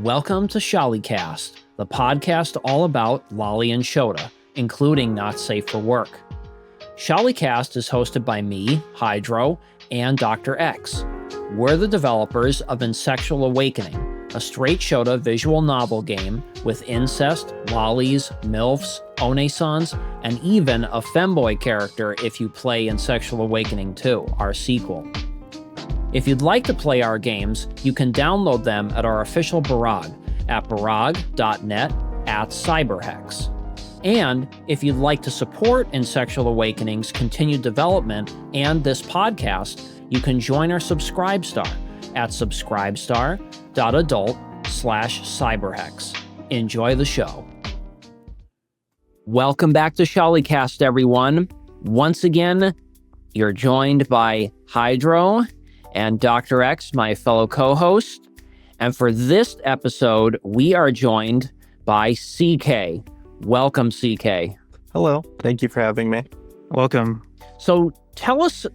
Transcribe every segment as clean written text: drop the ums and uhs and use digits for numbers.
Welcome to Sholicast, the podcast all about Lolly and Shota, including Not Safe for Work. Sholicast is hosted by me, Hydro, and Dr. X. We're the developers of Insexual Awakening, a straight Shota visual novel game with incest, lollies, MILFs, onesans, and even a femboy character if you play Insexual Awakening 2, our sequel. If you'd like to play our games, you can download them at our official blog at barag.net/cyberhex. And if you'd like to support Insexual Awakening's continued development and this podcast, you can join our Subscribestar at subscribestar.adult/cyberhex. Enjoy the show. Welcome back to Sholicast, everyone. Once again, you're joined by Hydro and Dr. X, my fellow co-host. And for this episode, we are joined by CK. Welcome, CK. Hello. Thank you for having me. Welcome. So tell us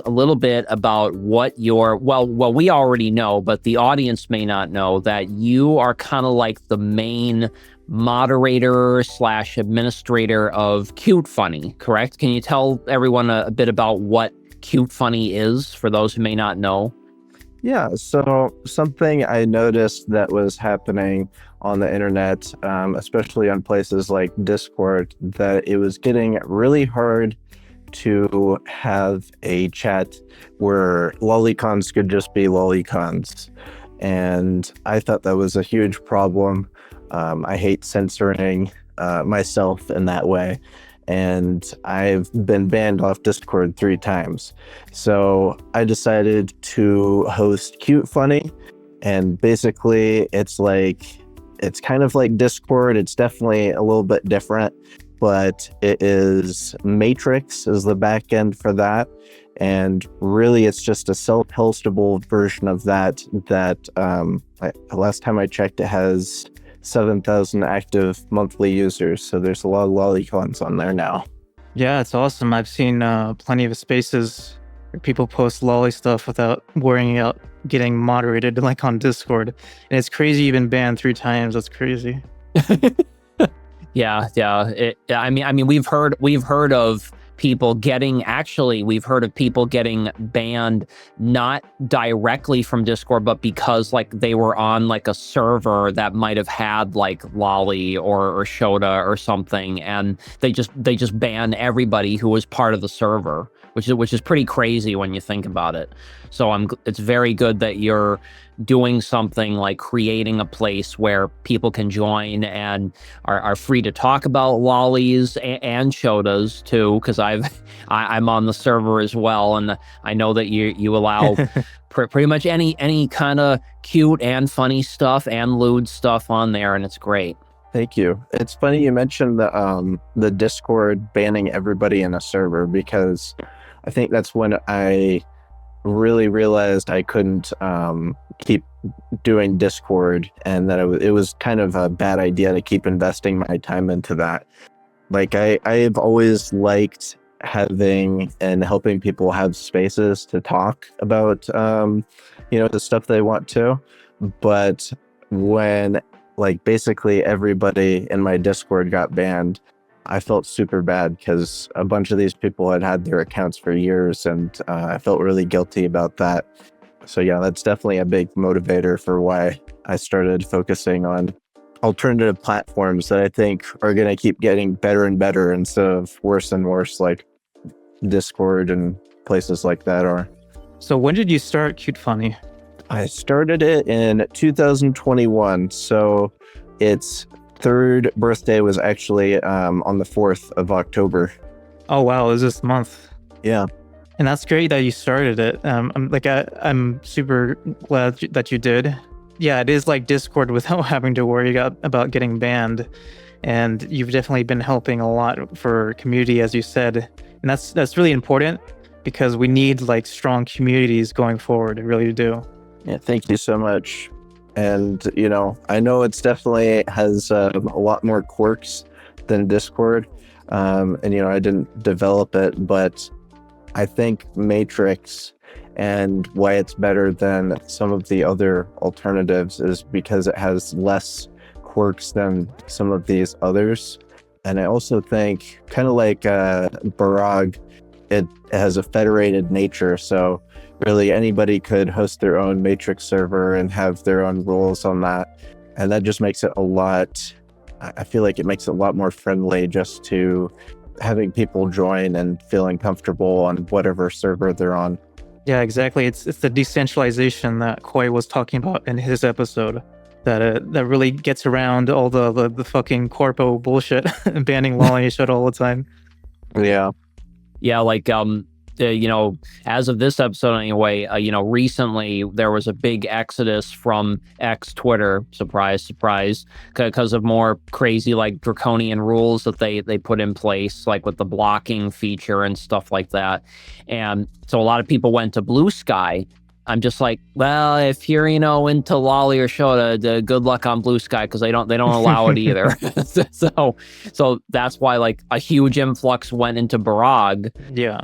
a little bit about what your, well, we already know, but the audience may not know that you are kind of like the main moderator / administrator of Cute Funny, correct? Can you tell everyone a bit about what Cute Funny is for those who may not know? Yeah, so something I noticed that was happening on the internet, especially on places like Discord, that it was getting really hard to have a chat where lolicons could just be lolicons. And I thought that was a huge problem. I hate censoring myself in that way. And I've been banned off Discord 3 times. So I decided to host Cute Funny. And basically it's kind of like Discord. It's definitely a little bit different, but it is Matrix is the back end for that. And really it's just a self-hostable version of that last time I checked, it has 7,000 active monthly users, so there's a lot of lolicons on there now. Yeah, it's awesome. I've seen plenty of spaces where people post lolly stuff without worrying about getting moderated, like on Discord. And it's crazy you've been banned 3 times. That's crazy. Yeah. I mean, we've heard of people getting banned not directly from Discord, but because like they were on like a server that might have had like Lolly or Shota or something, and they just ban everybody who was part of the server, which is pretty crazy when you think about it. So it's very good that you're doing something like creating a place where people can join and are free to talk about lollies and Shotas too, because I'm on the server as well, and I know that you allow pretty much any kind of cute and funny stuff and lewd stuff on there, and it's great. Thank you. It's funny you mentioned the Discord banning everybody in a server, because I think that's when I really realized I couldn't keep doing Discord, and that it was kind of a bad idea to keep investing my time into that. Like I've always liked having and helping people have spaces to talk about the stuff they want to, but when like basically everybody in my Discord got banned, I felt super bad because a bunch of these people had their accounts for years, and I felt really guilty about that. So yeah, that's definitely a big motivator for why I started focusing on alternative platforms that I think are going to keep getting better and better instead of worse and worse, like Discord and places like that are. So when did you start Cute Funny? I started it in 2021, so its 3rd birthday was actually on the 4th of October. Oh wow, it was this month. Yeah. And that's great that you started it. I'm super glad that you did. Yeah, it is like Discord without having to worry about getting banned. And you've definitely been helping a lot for community, as you said. And that's really important, because we need like strong communities going forward. I really do. Yeah, thank you so much. And, I know it's definitely has a lot more quirks than Discord. And, I didn't develop it, but I think Matrix And why it's better than some of the other alternatives is because it has less quirks than some of these others. And I also think, kind of like Barag, it has a federated nature. So really anybody could host their own Matrix server and have their own rules on that. And that just makes it I feel like it makes it a lot more friendly just to having people join and feeling comfortable on whatever server they're on. Yeah, exactly. It's the decentralization that Koi was talking about in his episode that really gets around all the fucking corpo bullshit banning lolly shit all the time. Yeah. Yeah, like as of this episode anyway, recently there was a big exodus from X Twitter, surprise, surprise, because of more crazy like draconian rules that they put in place, like with the blocking feature and stuff like that. And so a lot of people went to Blue Sky. I'm just like, well, if you're into lolly or Shota, good luck on Blue Sky, because they don't allow it either. so that's why like a huge influx went into Barag. Yeah.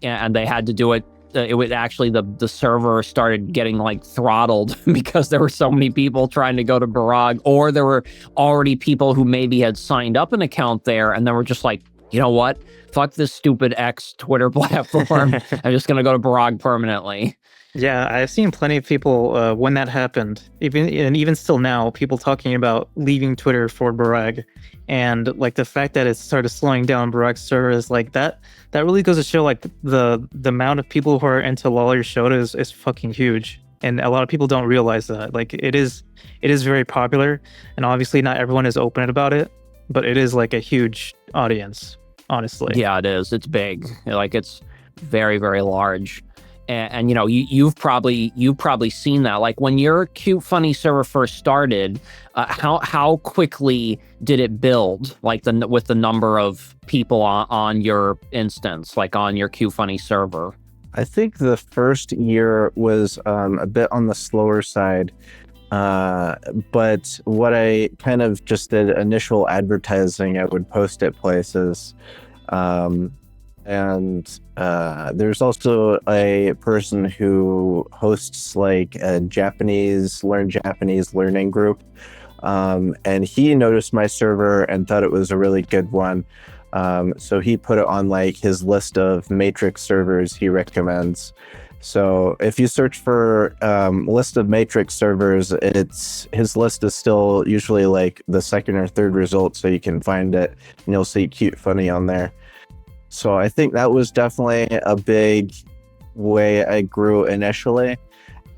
And they had to do it. It was actually the server started getting like throttled because there were so many people trying to go to Barag, or there were already people who maybe had signed up an account there and then were just like, you know what? Fuck this stupid X Twitter platform. I'm just gonna go to Barag permanently. Yeah, I've seen plenty of people when that happened, even still now, people talking about leaving Twitter for Barag, and like the fact that it started slowing down Barag's servers, like that really goes to show like the amount of people who are into lolly or Shota is fucking huge, and a lot of people don't realize that. Like it is very popular, and obviously not everyone is open about it, but it is like a huge audience, honestly. Yeah, it is. It's big. Like it's very, very large. And you've probably seen that. Like when your Cute Funny server first started, how quickly did it build? Like with the number of people on your instance, like on your Cute Funny server. I think the first year was a bit on the slower side. But what I kind of just did initial advertising, I would post at places. And there's also a person who hosts like a learn Japanese learning group. And he noticed my server and thought it was a really good one. So he put it on like his list of Matrix servers he recommends. So if you search for list of Matrix servers, his list is still usually like the second or third result, so you can find it and you'll see Cute Funny on there. So I think that was definitely a big way I grew initially.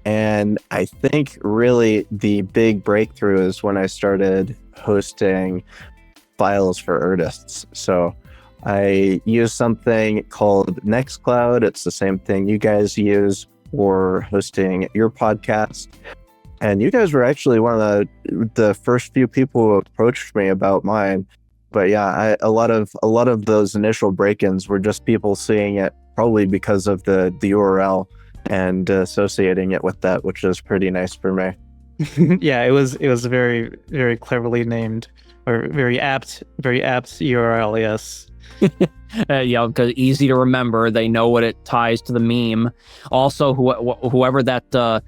And I think really the big breakthrough is when I started hosting files for artists. So I use something called Nextcloud. It's the same thing you guys use for hosting your podcast. And you guys were actually one of the first few people who approached me about mine. But yeah, a lot of those initial break-ins were just people seeing it probably because of the URL and associating it with that, which is pretty nice for me. Yeah, it was very, very cleverly named, or very apt URL. Yes. Because easy to remember. They know what it ties to the meme. Also, whoever that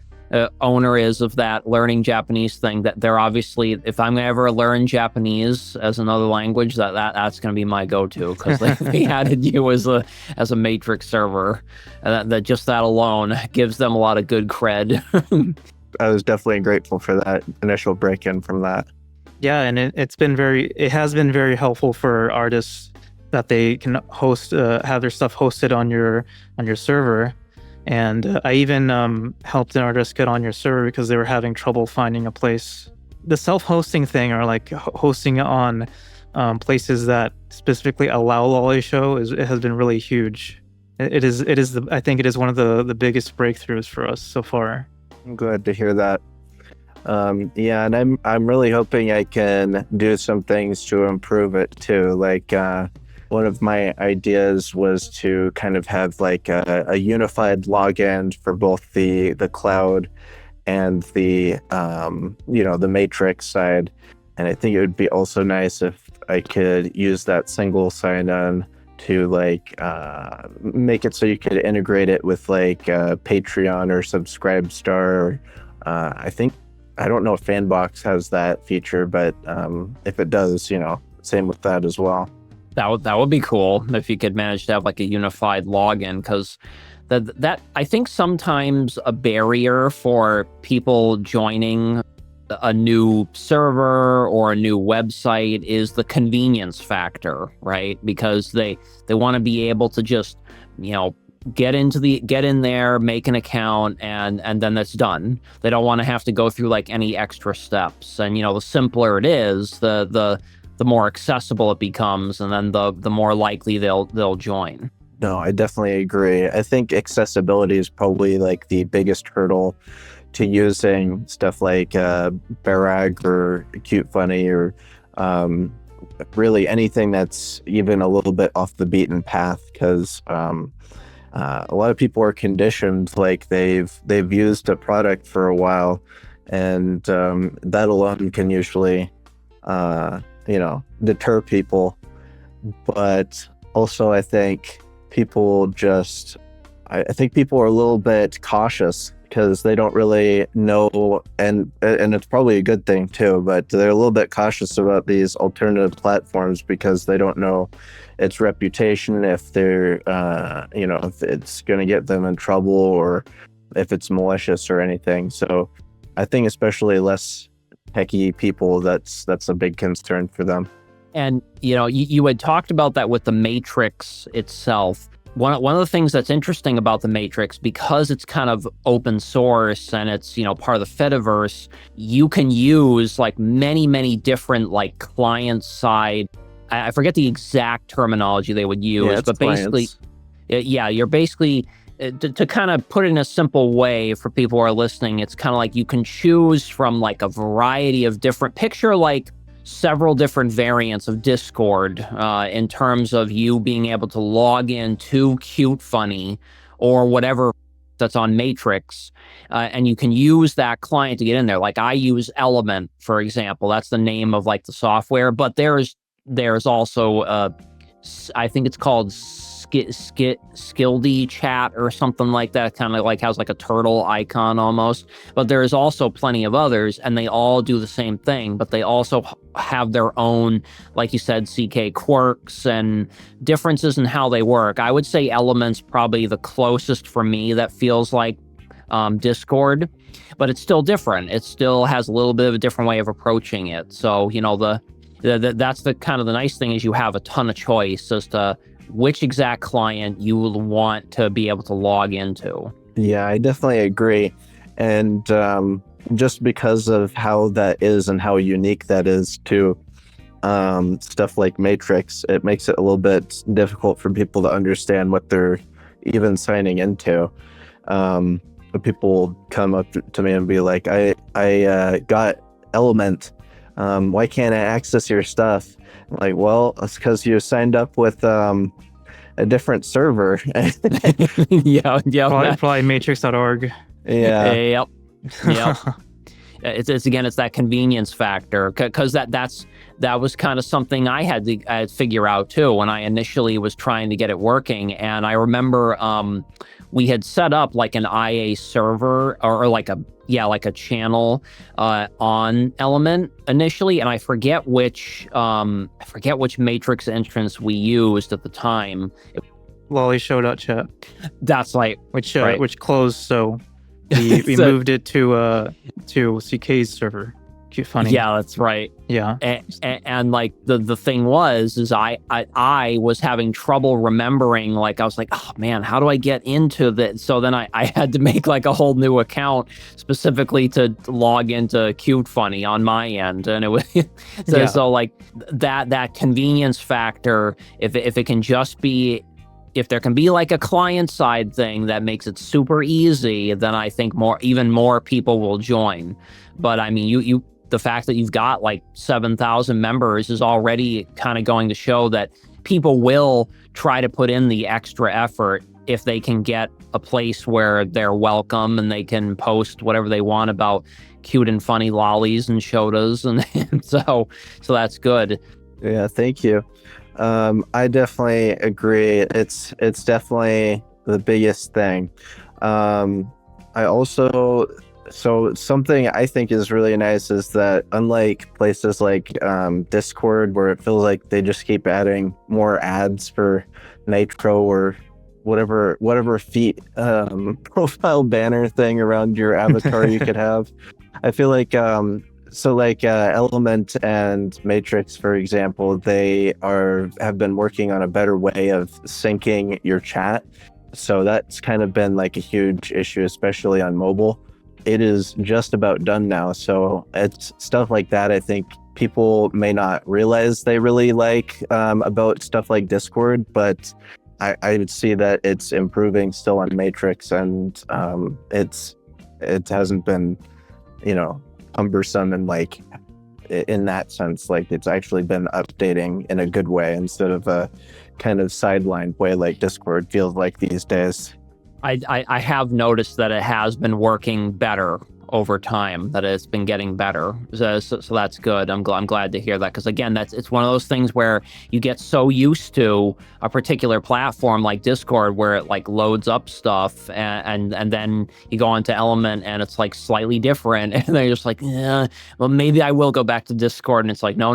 owner is of that learning Japanese thing, that they're obviously, if I'm gonna ever learn Japanese as another language, that's gonna be my go-to, because they added you as a Matrix server, and that alone gives them a lot of good cred. I was definitely grateful for that initial break-in from that. Yeah, and it has been very helpful for artists that they can have their stuff hosted on your server. And I even helped an artist get on your server because they were having trouble finding a place. The self-hosting thing, or like hosting on places that specifically allow lolly show, it has been really huge. I think it is one of the biggest breakthroughs for us so far. I'm glad to hear that. Yeah, and I'm really hoping I can do some things to improve it too. Like one of my ideas was to kind of have like a unified login for both the cloud and the the Matrix side. And I think it would be also nice if I could use that single sign-on to like make it so you could integrate it with like Patreon or Subscribestar. I don't know if Fanbox has that feature, but if it does, same with that as well. That would be cool if you could manage to have like a unified login, because that I think sometimes a barrier for people joining a new server or a new website is the convenience factor, right? Because they want to be able to just, get in there, make an account, and then that's done. They don't want to have to go through like any extra steps. And the simpler it is, the more accessible it becomes, and then the more likely they'll join. No, I definitely agree. I think accessibility is probably like the biggest hurdle to using stuff like Barag or Cute Funny or really anything that's even a little bit off the beaten path, because a lot of people are conditioned, like they've used a product for a while, and that alone can usually deter people. But also I think people are a little bit cautious because they don't really know, and it's probably a good thing too, but they're a little bit cautious about these alternative platforms because they don't know its reputation, if they're if it's going to get them in trouble or if it's malicious or anything. So I think especially less techie people, that's a big concern for them. And you had talked about that with the Matrix itself. One of the things that's interesting about the Matrix, because it's kind of open source and it's part of the Fediverse, you can use like many different like client side. I forget the exact terminology they would use, but basically, you're basically to kind of put it in a simple way for people who are listening. It's kind of like you can choose from like a variety of different, picture like several different variants of Discord in terms of you being able to log in to Cute Funny or whatever that's on Matrix, and you can use that client to get in there. Like I use Element, for example. That's the name of like the software, but there's also I think it's called Skildy Chat or something like that. Kind of like has like a turtle icon almost. But there is also plenty of others, and they all do the same thing. But they also have their own, like you said, CK quirks and differences in how they work. I would say Element's probably the closest for me that feels like Discord, but it's still different. It still has a little bit of a different way of approaching it. So that's the kind of the nice thing, is you have a ton of choice as to which exact client you will want to be able to log into. Yeah, I definitely agree. And just because of how that is and how unique that is to stuff like Matrix, it makes it a little bit difficult for people to understand what they're even signing into. People come up to me and be like, I got Element. Why can't I access your stuff? I'm like, well, it's because you signed up with a different server. yeah. Probably matrix.org. Yeah. Yep. It's that convenience factor, because that was kind of something I had to figure out too when I initially was trying to get it working. And I remember we had set up like an IA server or like a channel on Element initially, and I forget which Matrix entrance we used at the time. Lollyshow.chat. That's like which closed, so we moved it to CK's server. Cute Funny. Yeah, that's right. Yeah. And like the thing is I was having trouble remembering, like I was like, oh man, how do I get into that? So then I had to make like a whole new account specifically to log into Cute Funny on my end. And it was so like that convenience factor, if it can just be, if there can be like a client side thing that makes it super easy, then I think even more people will join. But I mean, the fact that you've got like 7,000 members is already kind of going to show that people will try to put in the extra effort if they can get a place where they're welcome and they can post whatever they want about cute and funny lollies and shotas, and so that's good. Yeah, thank you. I definitely agree. It's definitely the biggest thing. I also so something I think is really nice is that unlike places like Discord, where it feels like they just keep adding more ads for Nitro or whatever feat profile banner thing around your avatar you could have. I feel like Element and Matrix, for example, they have been working on a better way of syncing your chat. So that's kind of been like a huge issue, especially on mobile. It is just about done now. So it's stuff like that. I think people may not realize they really like about stuff like Discord, but I would see that it's improving still on Matrix, and it hasn't been, cumbersome and like in that sense. Like it's actually been updating in a good way instead of a kind of sidelined way like Discord feels like these days. I have noticed that it has been working better over time, that it's been getting better. So that's good. I'm glad to hear that, because again, it's one of those things where you get so used to a particular platform like Discord where it like loads up stuff and then you go onto Element and it's like slightly different, and then you're just like, yeah, well maybe I will go back to Discord, and it's like no,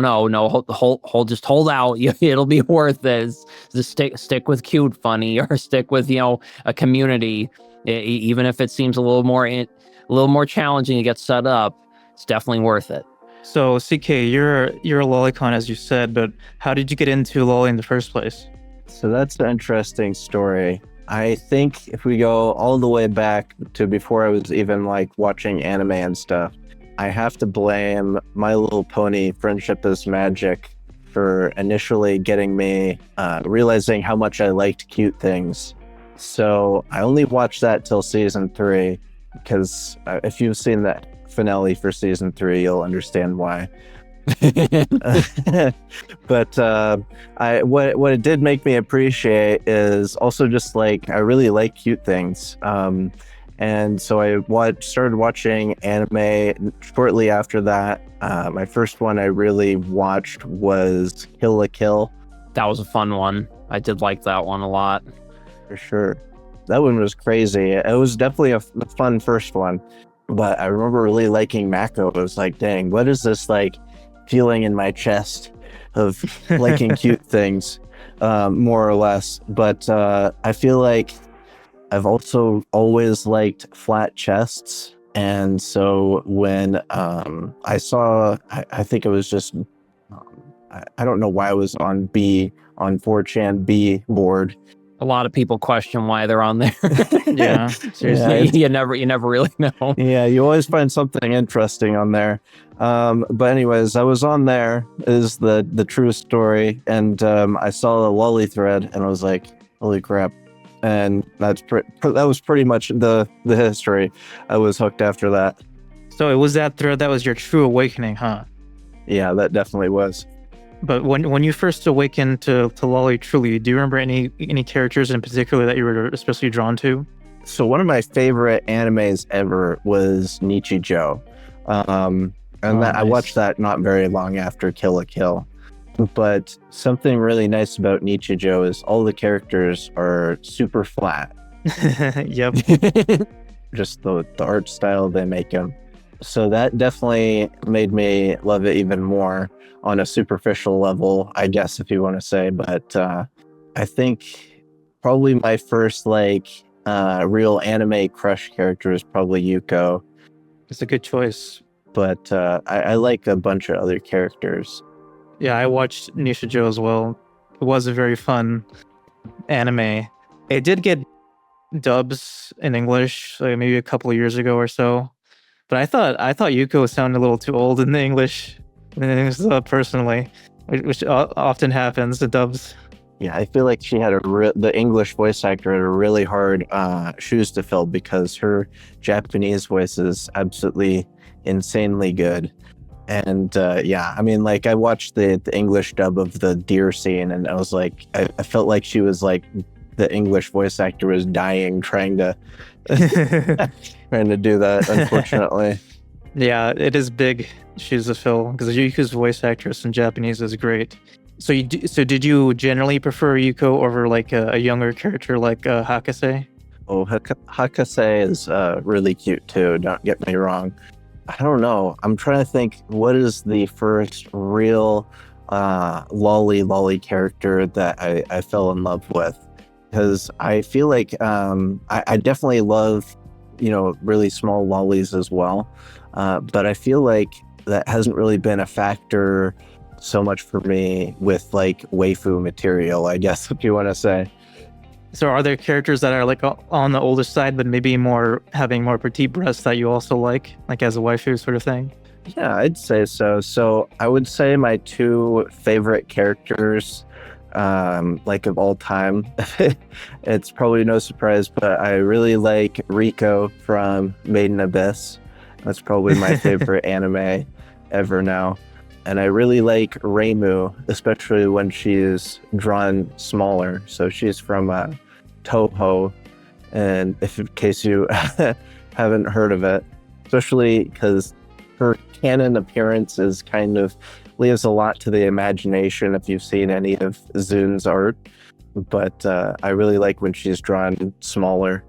just hold out. It'll be worth it. Just stick with Cute Funny or stick with a community, even if it seems a little more challenging to get set up. It's definitely worth it. So CK, you're a lolicon, as you said, but how did you get into lolly in the first place? So that's an interesting story. I think if we go all the way back to before I was even like watching anime and stuff, I have to blame My Little Pony Friendship is Magic for initially getting me realizing how much I liked cute things. So I only watched that till season 3, because if you've seen that finale for season 3, you'll understand why. But what it did make me appreciate is also just like I really like cute things, and so I started watching anime shortly after that. My first one I really watched was Kill la Kill. That was a fun one. I did like that one a lot. For sure. That one was crazy. It was definitely a fun first one, but I remember really liking Mako. It was like, dang, what is this like feeling in my chest of liking cute things, more or less. But I feel like I've also always liked flat chests. And so when I saw, I think it was just, I don't know why I was on 4chan B board. A lot of people question why they're on there. Yeah, seriously. You never really know. Yeah, you always find something interesting on there. But anyways, I was on there is the true story, and I saw the lolly thread, and I was like, holy crap. And that was pretty much the history. I was hooked after that. So it was that thread that was your true awakening, huh? Yeah, that definitely was. But when you first awakened to lolly truly, do you remember any characters in particular that you were especially drawn to? So one of my favorite animes ever was Nichijou. Nice. I watched that not very long after Kill la Kill. But something really nice about Nichijou is all the characters are super flat. Yep. Just the art style they make them. So that definitely made me love it even more on a superficial level, I guess, if you want to say. But I think probably my first real anime crush character is probably Yuko. It's a good choice. But I like a bunch of other characters. Yeah, I watched Nichijou as well. It was a very fun anime. It did get dubs in English, like maybe a couple of years ago or so. But I thought Yuko sounded a little too old in the English, personally, which often happens. The dubs. Yeah, I feel like she had the English voice actor had a really hard shoes to fill, because her Japanese voice is absolutely insanely good. And yeah, I mean, like I watched the English dub of the deer scene, and I was like, I felt like she was like the English voice actor was dying trying to do that, unfortunately. Yeah, it is big shoes to fill, because Yuko's voice actress in Japanese is great. So did you generally prefer Yuko over like a younger character like Hakase? Oh, Hakase is really cute too. Don't get me wrong. I don't know. I'm trying to think. What is the first real lolly character that I fell in love with? Because I feel like I definitely love really small lollies as well, but I feel like that hasn't really been a factor so much for me with like waifu material, I guess, if you want to say. So are there characters that are like on the older side, but maybe more having more petite breasts that you also like as a waifu sort of thing? Yeah, I'd say so. So I would say my two favorite characters, like of all time, it's probably no surprise, but I really like Riko from Made in Abyss. That's probably my favorite anime ever now. And I really like Reimu, especially when she's drawn smaller. So she's from Toho, and if in case you haven't heard of it, especially because her canon appearance is kind of leaves a lot to the imagination if you've seen any of Zun's art. But I really like when she's drawn smaller.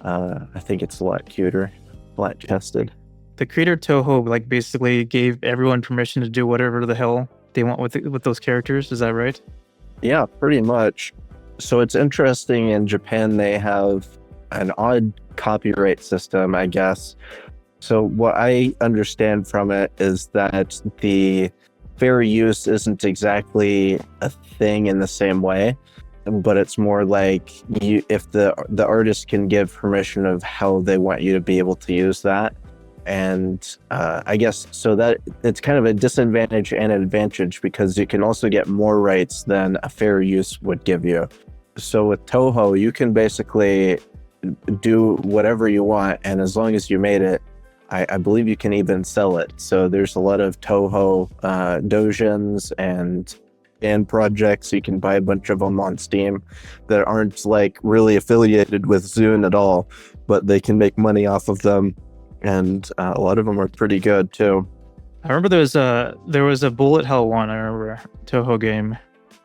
I think it's a lot cuter, flat chested. The creator Toho like basically gave everyone permission to do whatever the hell they want with those characters. Is that right? Yeah, pretty much. So it's interesting, in Japan they have an odd copyright system, I guess. So what I understand from it is that the fair use isn't exactly a thing in the same way, but it's more like if the artist can give permission of how they want you to be able to use that. And I guess so that it's kind of a disadvantage and an advantage, because you can also get more rights than a fair use would give you. So with Toho, you can basically do whatever you want, and as long as you made it, I believe you can even sell it. So there's a lot of Toho dojins and projects. You can buy a bunch of them on Steam that aren't like really affiliated with Zune at all, but they can make money off of them. And a lot of them are pretty good too. I remember there was a bullet hell one. I remember Toho game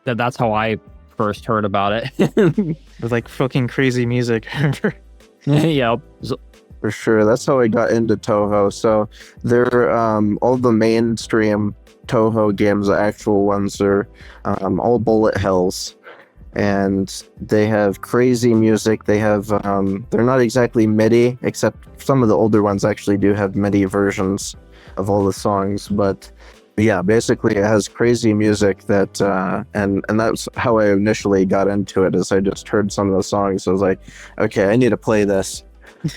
That's how I first heard about it. with like fucking crazy music. I remember. Yep. For sure. That's how I got into Toho. So they're all the mainstream Toho games, the actual ones, are all bullet hells. And they have crazy music. They have they're not exactly MIDI, except some of the older ones actually do have MIDI versions of all the songs. But yeah, basically it has crazy music that and that's how I initially got into it. Is I just heard some of the songs. I was like, okay, I need to play this.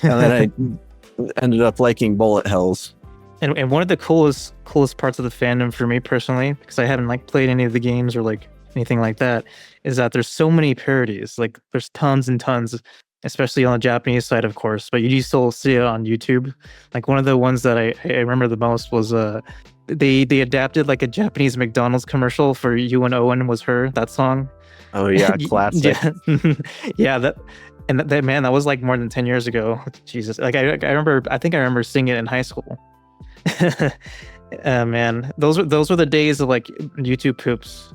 And then I ended up liking bullet hells. And one of the coolest parts of the fandom for me personally, because I haven't like played any of the games or like anything like that, is that there's so many parodies. Like there's tons and tons, especially on the Japanese side, of course, but you still see it on YouTube. Like one of the ones that I remember the most was they adapted like a Japanese McDonald's commercial for You and Owen Was Her, that song. Oh yeah, classic. Yeah. Yeah, that man, that was like more than 10 years ago. Jesus. Like I think I remember singing it in high school. Man, those were the days of like YouTube poops.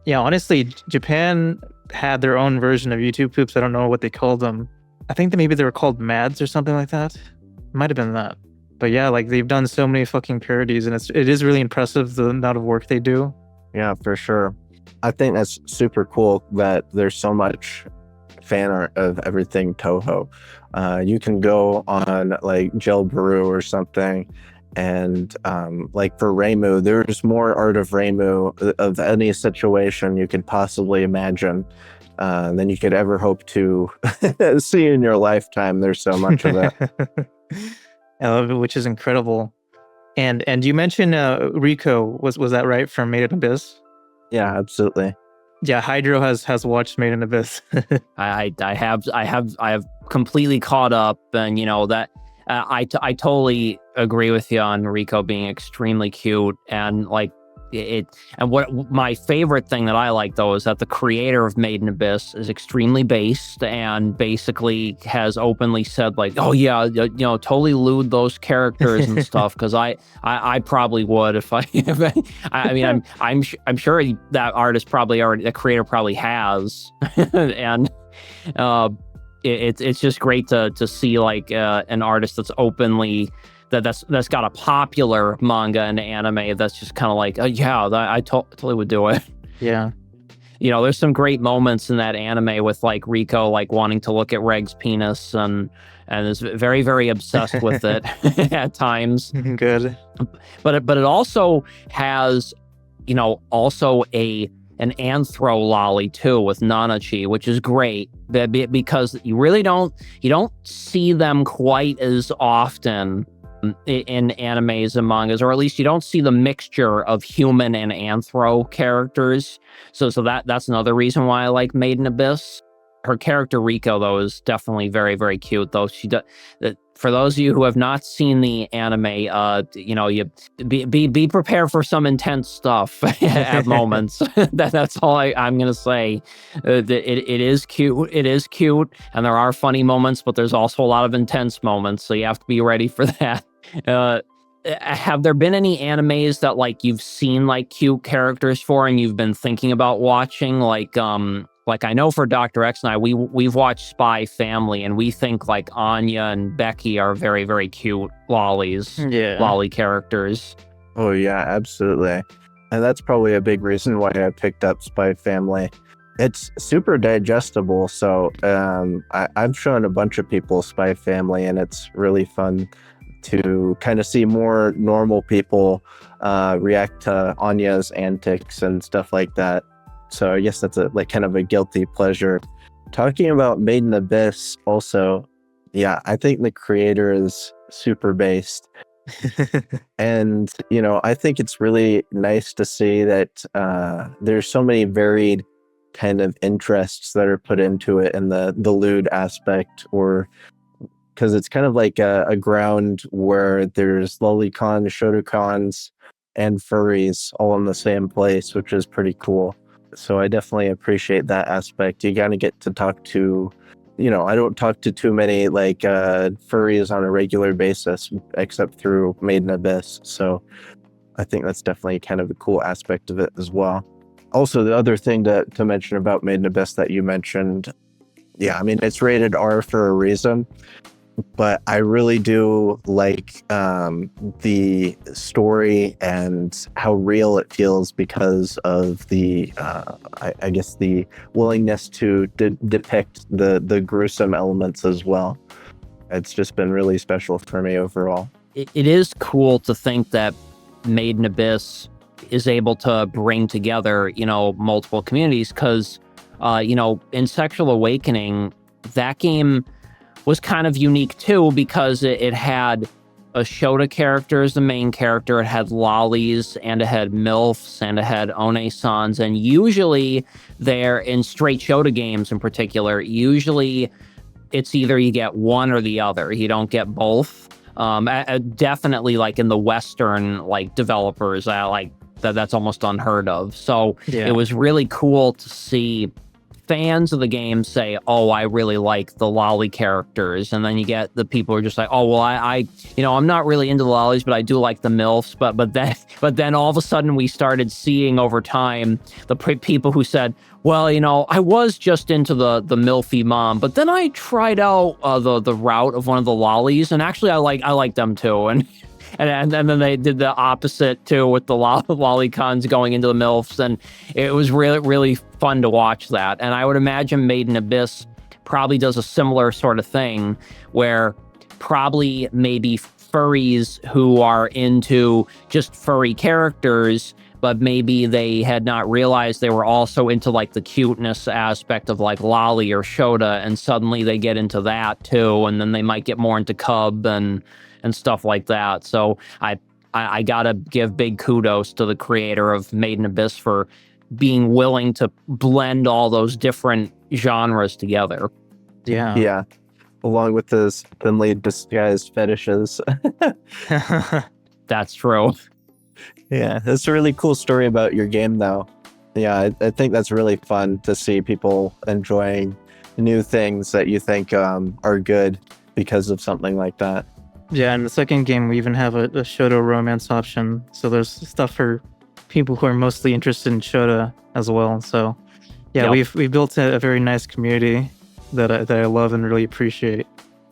Yeah, honestly, Japan had their own version of YouTube poops. I don't know what they called them. I think that maybe they were called Mads or something like that. Might have been that. But yeah, like they've done so many fucking parodies, and it is really impressive the amount of work they do. Yeah, for sure. I think that's super cool that there's so much fan art of everything Toho. You can go on like Jailbrew or something, and like for Reimu, there's more art of Reimu of any situation you could possibly imagine than you could ever hope to see in your lifetime. There's so much of it. I love it, which is incredible. And you mentioned Rico, was that right, from Made in Abyss? Yeah, absolutely. Yeah, Hydro has watched Made in Abyss. I have completely caught up, and you know that I totally agree with you on Rico being extremely cute, and like it and what my favorite thing that I like though is that the creator of Made in Abyss is extremely based and basically has openly said like, oh yeah, totally lewd those characters and stuff, because I probably would if I I mean I'm sure that artist probably already, the creator probably has and it's just great to see like an artist that's openly that's got a popular manga and anime that's just kind of like, I totally would do it. Yeah. There's some great moments in that anime with like Rico like wanting to look at Reg's penis and is very, very obsessed with it at times. Good. But it also has, also an anthro lolly too with Nanachi, which is great because you really don't see them quite as often in animes and mangas, or at least you don't see the mixture of human and anthro characters. So that's another reason why I like Made in Abyss. Her character Rico though is definitely very, very cute though. For those of you who have not seen the anime, you be prepared for some intense stuff at moments. That's all I'm gonna say. It is cute. It is cute, and there are funny moments, but there's also a lot of intense moments. So you have to be ready for that. Have there been any animes that like you've seen like cute characters for, and you've been thinking about watching? Like I know for Dr. X and I, we've watched Spy Family, and we think like Anya and Becky are very, very cute lolly characters. Oh yeah, absolutely. And that's probably a big reason why I picked up Spy Family. It's super digestible, so I've shown a bunch of people Spy Family, and it's really fun to kind of see more normal people react to Anya's antics and stuff like that. So I guess that's kind of a guilty pleasure. Talking about Made in Abyss also, yeah, I think the creator is super based. And, I think it's really nice to see that there's so many varied kind of interests that are put into it in the lewd aspect, or because it's kind of like a ground where there's lolicons, shotacons, and furries all in the same place, which is pretty cool. So I definitely appreciate that aspect. You gotta get to talk to, I don't talk to too many like furries on a regular basis, except through Made in Abyss. So I think that's definitely kind of a cool aspect of it as well. Also, the other thing to mention about Made in Abyss that you mentioned, yeah, I mean, it's rated R for a reason. But I really do like the story and how real it feels because of the, I guess, the willingness to depict the gruesome elements as well. It's just been really special for me overall. It is cool to think that Made in Abyss is able to bring together, multiple communities, because, in Sexual Awakening, that game was kind of unique too, because it had a Shota character as the main character, it had lollies, and it had MILFs, and it had One-sans, and usually they're in straight Shota games in particular, usually it's either you get one or the other, you don't get both. Definitely like in the Western like developers, that's almost unheard of. So It was really cool to see fans of the game say, oh, I really like the lolly characters, and then you get the people who are just like, oh, well, I'm not really into the lollies, but I do like the MILFs. But then all of a sudden we started seeing over time the people who said, well, I was just into the MILFy mom, but then I tried out the route of one of the lollies, and actually I like them too, and then they did the opposite too with the lolicons going into the MILFs, and it was really, really fun to watch that. And I would imagine Made in Abyss probably does a similar sort of thing, where probably maybe furries who are into just furry characters, but maybe they had not realized they were also into like the cuteness aspect of like lolly or Shota, and suddenly they get into that too, and then they might get more into cub and stuff like that. So I gotta give big kudos to the creator of Made in Abyss for being willing to blend all those different genres together. Yeah. Along with those thinly disguised fetishes. That's true. Yeah, that's a really cool story about your game, though. Yeah, I think that's really fun to see people enjoying new things that you think are good because of something like that. Yeah, in the second game, we even have a Shota romance option. So there's stuff for people who are mostly interested in Shota as well. So yeah, Yep. we've built a very nice community that I love and really appreciate.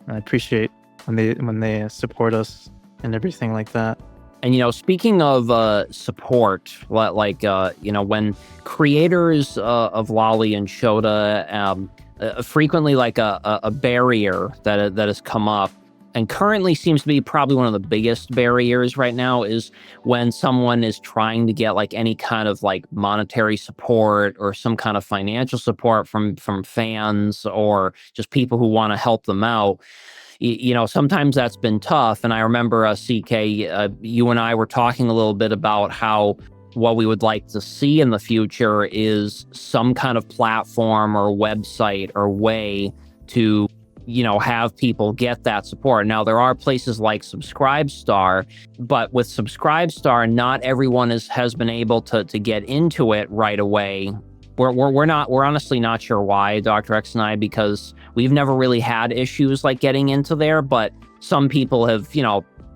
And I appreciate when they support us and everything like that. And, speaking of support, when creators of Lolly and Shota, frequently like a barrier that has come up, and currently seems to be probably one of the biggest barriers right now, is when someone is trying to get like any kind of like monetary support or some kind of financial support from fans or just people who want to help them out. Sometimes that's been tough. And I remember, CK, you and I were talking a little bit about how what we would like to see in the future is some kind of platform or website or way to, have people get that support. Now, there are places like Subscribestar, but with Subscribestar, not everyone has been able to get into it right away. We're honestly not sure why, Dr. X and I, because we've never really had issues like getting into there, but some people have,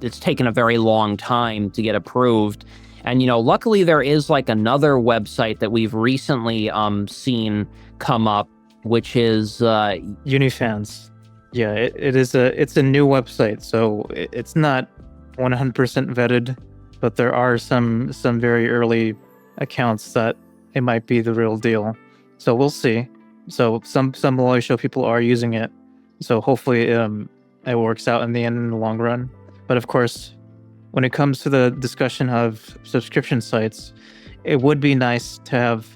it's taken a very long time to get approved. And, luckily there is like another website that we've recently seen come up, which is Unifans. Yeah, it's a new website, so it's not 100% vetted, but there are some very early accounts that it might be the real deal. So we'll see. So some Lolly Show people are using it. So hopefully it works out in the end in the long run. But of course, when it comes to the discussion of subscription sites, it would be nice to have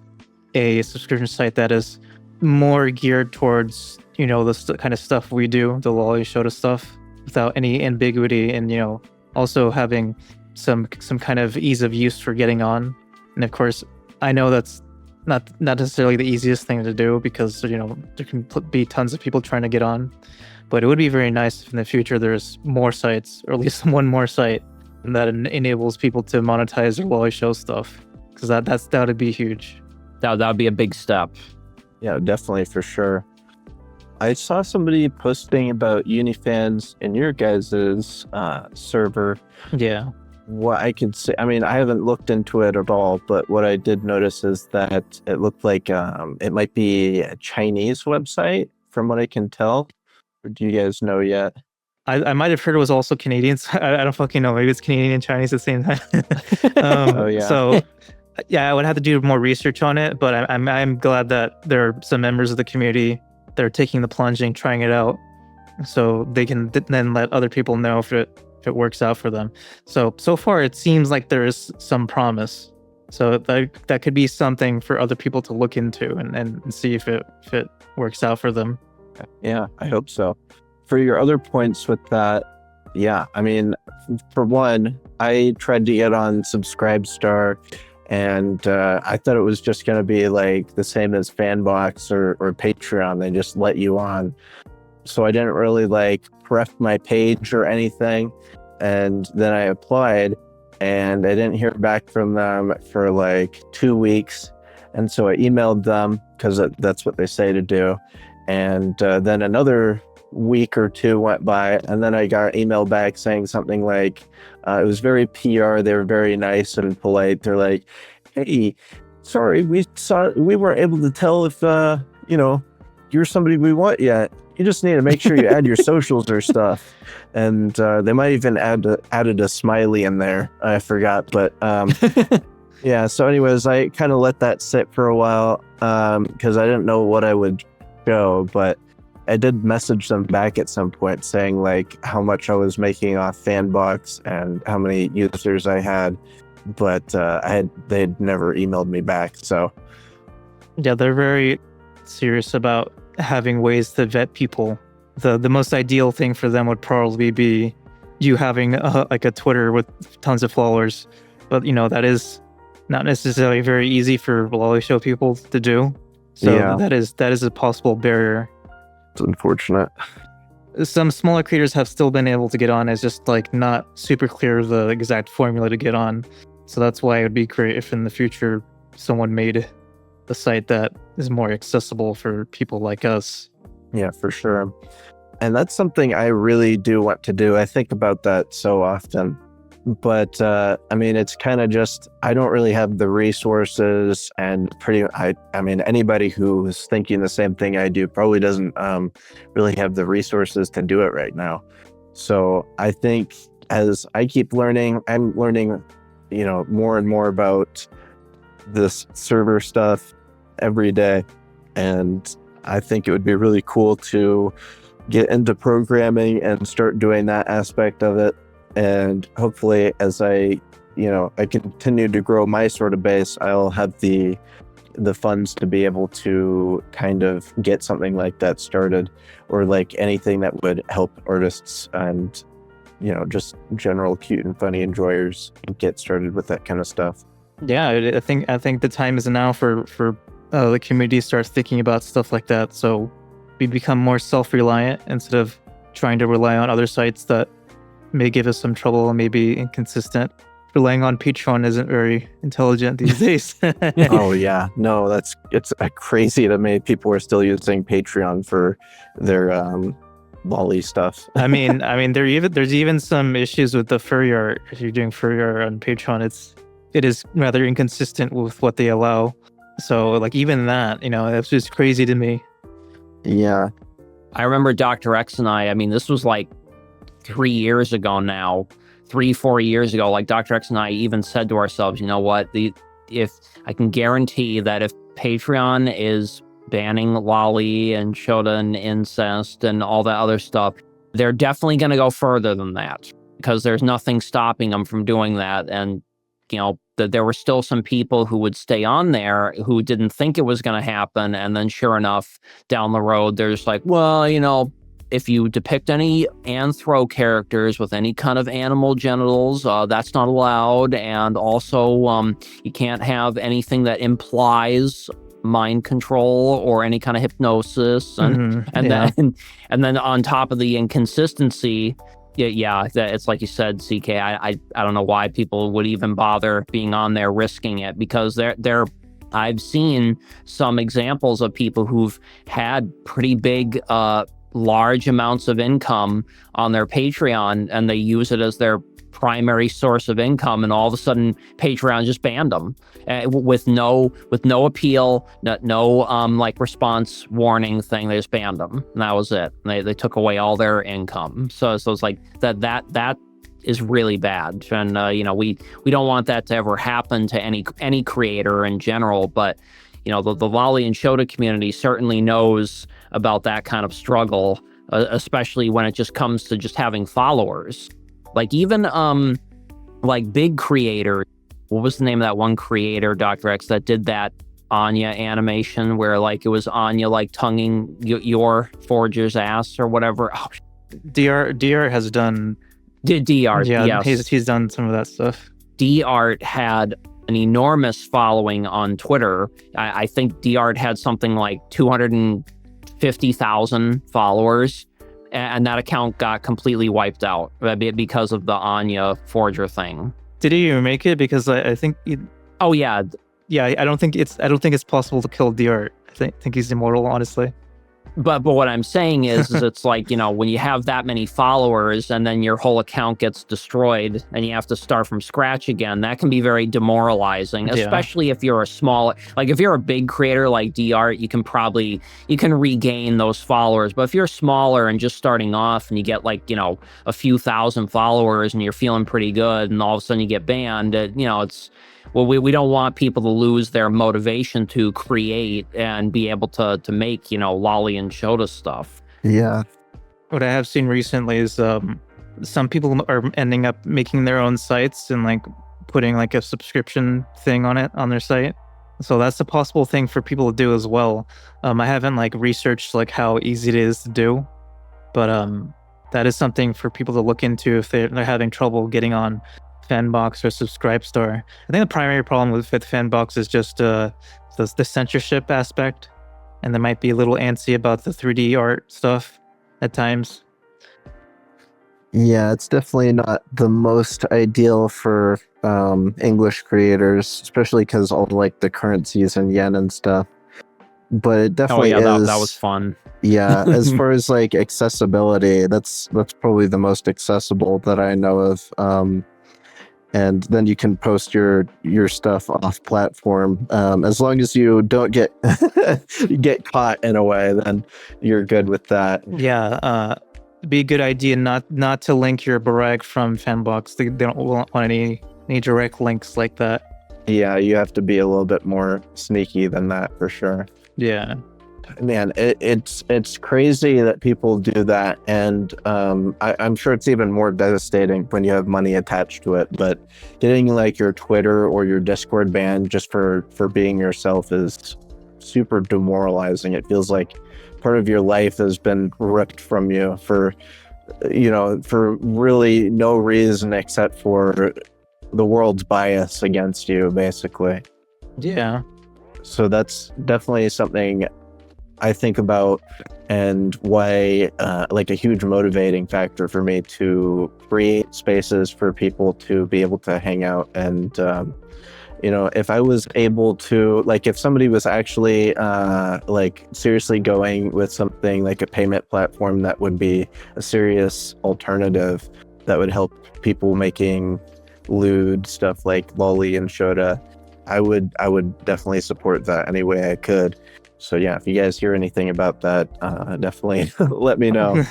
a subscription site that is more geared towards, the kind of stuff we do, the Lolly Show stuff, without any ambiguity, and also having some kind of ease of use for getting on. And of course, I know that's not necessarily the easiest thing to do because there can be tons of people trying to get on, but it would be very nice if in the future there's more sites, or at least one more site that enables people to monetize their Lolly Show stuff, because that would be huge. that would be a big step. Yeah, definitely, for sure. I saw somebody posting about Unifans in your guys' server. Yeah. What I could say, I mean, I haven't looked into it at all, but what I did notice is that it looked like it might be a Chinese website, from what I can tell. Or do you guys know yet? I might have heard it was also Canadian. I don't fucking know. Maybe it's Canadian and Chinese at the same time. Oh, yeah. So, yeah, I would have to do more research on it. But I'm glad that there are some members of the community that are taking the plunging, trying it out, so they can then let other people know if it works out for them. So far, it seems like there is some promise. So that could be something for other people to look into and see if it works out for them. Yeah, I hope so. For your other points with that, yeah, I mean, for one, I tried to get on Subscribestar, and I thought it was just going to be like the same as Fanbox or Patreon. They just let you on. So I didn't really like prep my page or anything. And then I applied, and I didn't hear back from them for like 2 weeks. And so I emailed them, because that's what they say to do. And then another week or two went by, and then I got an email back saying something like, it was very PR. They were very nice and polite. They're like, hey, sorry, we weren't able to tell if, you're somebody we want yet. You just need to make sure you add your socials or stuff. And they might even added a smiley in there. I forgot, but yeah. So anyways, I kind of let that sit for a while because I didn't know what I would show, but I did message them back at some point saying like how much I was making off Fanbox and how many users I had, but they'd never emailed me back. So yeah, they're very serious about having ways to vet people. The most ideal thing for them would probably be you having like a Twitter with tons of followers, but that is not necessarily very easy for Lolly Show people to do. So yeah, that is a possible barrier. It's unfortunate. Some smaller creators have still been able to get on. It's just like not super clear the exact formula to get on. So that's why it would be great if in the future someone made a site that is more accessible for people like us. Yeah, for sure. And that's something I really do want to do. I think about that so often. But I mean, it's kind of just, I don't really have the resources, and I mean, anybody who is thinking the same thing I do probably doesn't really have the resources to do it right now. So I think as I keep learning, I'm learning, more and more about this server stuff every day. And I think it would be really cool to get into programming and start doing that aspect of it. And hopefully as I continue to grow my sort of base, I'll have the funds to be able to kind of get something like that started, or like anything that would help artists and, just general cute and funny enjoyers get started with that kind of stuff. Yeah, I think the time is now for the community starts thinking about stuff like that. So we become more self-reliant instead of trying to rely on other sites that may give us some trouble and may be inconsistent. Relying on Patreon isn't very intelligent these days. Oh yeah, no, it's crazy to me. People are still using Patreon for their lolly stuff. I mean, there's even some issues with the furry art. If you're doing furry art on Patreon, it is rather inconsistent with what they allow. So like even that, it's just crazy to me. Yeah. I remember Dr. X and I mean, this was like 3 years ago now, 4 years ago, like Dr. X and I even said to ourselves, you know what, if I can guarantee that if Patreon is banning lolly and shota and incest and all that other stuff, they're definitely going to go further than that, because there's nothing stopping them from doing that. And, that there were still some people who would stay on there who didn't think it was going to happen. And then sure enough, down the road, they're just like, well, if you depict any anthro characters with any kind of animal genitals, that's not allowed. And also, you can't have anything that implies mind control or any kind of hypnosis. And then on top of the inconsistency, it's like you said, CK. I don't know why people would even bother being on there risking it, because I've seen some examples of people who've had pretty big large amounts of income on their Patreon, and they use it as their primary source of income, and all of a sudden Patreon just banned them with no appeal, no like response warning thing. They just banned them, and that was it. They took away all their income. So it's like that is really bad, and we don't want that to ever happen to any creator in general. But the lolly and shota community certainly knows about that kind of struggle, especially when it just comes to just having followers. Like even like big creators. What was the name of that one creator, Dr. X, that did that Anya animation where like it was Anya like tonguing your forger's ass or whatever? Oh, DR has done. DR, yeah, yes. he's done some of that stuff. DR had an enormous following on Twitter. I think DR had something like 250,000 followers. And that account got completely wiped out because of the Anya forger thing. Did he even make it? Because I think. Oh yeah, I don't think it's possible to kill DR. I think he's immortal, honestly. But what I'm saying is it's like, when you have that many followers and then your whole account gets destroyed and you have to start from scratch again, that can be very demoralizing, especially if you're if you're a big creator like DR, you can regain those followers. But if you're smaller and just starting off and you get a few thousand followers and you're feeling pretty good and all of a sudden you get banned, it's... Well, we don't want people to lose their motivation to create and be able to make, lolly and shota stuff. Yeah. What I have seen recently is some people are ending up making their own sites and putting a subscription thing on it on their site. So that's a possible thing for people to do as well. I haven't researched how easy it is to do, but that is something for people to look into if they're having trouble getting on Fanbox or Subscribestar. I think the primary problem with Fanbox is just the censorship aspect, and they might be a little antsy about the 3D art stuff at times. Yeah, it's definitely not the most ideal for English creators, especially because all like the currencies in yen and stuff. But it Oh definitely yeah, that was is. fun. Yeah, as far as like accessibility, that's probably the most accessible that I know of. And then you can post your stuff off platform. As long as you don't get get caught in a way, then you're good with that. Yeah, be a good idea not to link your barrag from Fanbox. They don't want any direct links like that. Yeah, you have to be a little bit more sneaky than that for sure. Yeah. Man, it's crazy that people do that, and I'm sure it's even more devastating when you have money attached to it. But getting like your Twitter or your Discord banned just for being yourself is super demoralizing. It feels like part of your life has been ripped from you for for really no reason except for the world's bias against you, basically. Yeah. So that's definitely something I think about, and why like a huge motivating factor for me to create spaces for people to be able to hang out. And if I was able to, like, if somebody was actually like seriously going with something like a payment platform that would be a serious alternative that would help people making lewd stuff like lolly and shota, I would definitely support that any way I could. So yeah, if you guys hear anything about that, definitely let me know.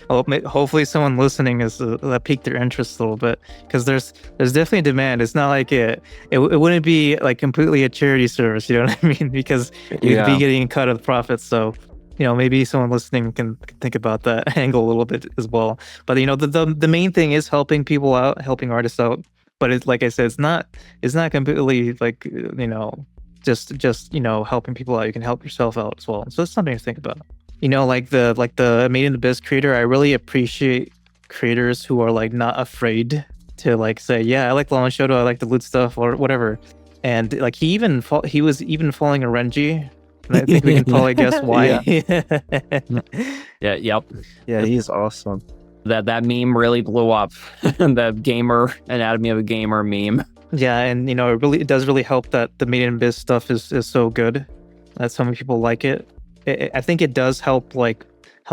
Well, hopefully someone listening is that piqued their interest a little bit, because there's definitely demand. It's not like it wouldn't be like completely a charity service, you know what I mean? Because you'd be getting a cut of the profits. So maybe someone listening can think about that angle a little bit as well. But the main thing is helping people out, helping artists out. But it's like I said, it's not completely like just helping people out. You can help yourself out as well. So it's something to think about. Like the Made in the Biz creator, I really appreciate creators who are like not afraid to like say, yeah, I like Law and Shoto, I like the loot stuff or whatever. And like he was even following a Renji. And I think we can probably guess why. Yeah, yep. Yeah, he's awesome. That meme really blew up. The gamer anatomy of a gamer meme. Yeah, and it does really help that the Made in Biz stuff is so good that so many people like it. I think it does help